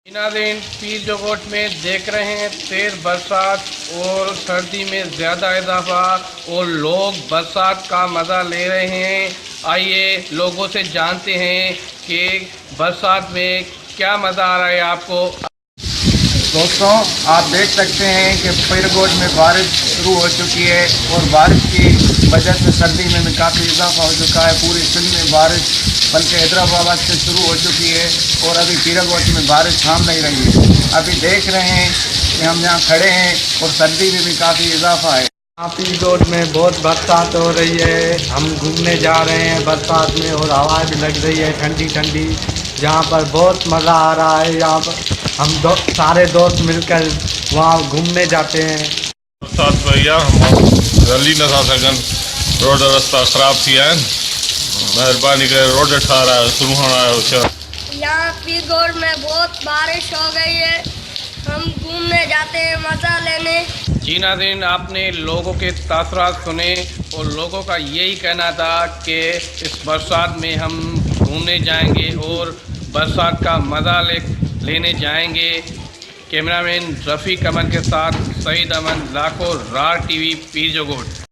नाज़रीन, पीर जोगोट में देख रहे हैं तेज़ बरसात और सर्दी में ज़्यादा इजाफा और लोग बरसात का मज़ा ले रहे हैं। आइए लोगों से जानते हैं कि बरसात में क्या मज़ा आ रहा है आपको। दोस्तों, आप देख सकते हैं कि पीरगोट में बारिश शुरू हो चुकी है और बारिश की वजह से सर्दी में भी काफ़ी इजाफा हो चुका है। पूरी सिंध में बारिश बल्कि हैदराबाद से शुरू हो चुकी है और अभी पीरगोट में बारिश थाम नहीं रही है। अभी देख रहे हैं कि हम यहाँ खड़े हैं और सर्दी में भी काफ़ी इजाफा है। यहाँ पीरगोट में बहुत बरसात हो रही है। हम घूमने जा रहे हैं बरसात में और हवाएं भी लग रही है ठंडी ठंडी, जहाँ पर बहुत मज़ा आ रहा है। यहाँ पर हम सारे दोस्त मिलकर वहाँ घूमने जाते हैं। बरसात भैया हम हली नथा सघन, रोड रास्ता ख़राब थी आहिनि, महिरबानी करे रोड ठारायो, सुरहाण आयो छा। यहाँ पीरगोट में बहुत बारिश हो गई है, हम घूमने जाते हैं मज़ा लेने। जी नाज़रीन, आपने लोगों के तासुरात सुने और लोगों का यही कहना था कि इस बरसात में हम घूमने जाएंगे और बरसात का मज़ा लेने जाएंगे। कैमरामैन रफ़ीक अमन के साथ सईद अमन, लाखों रार टीवी, पीर जोगोट।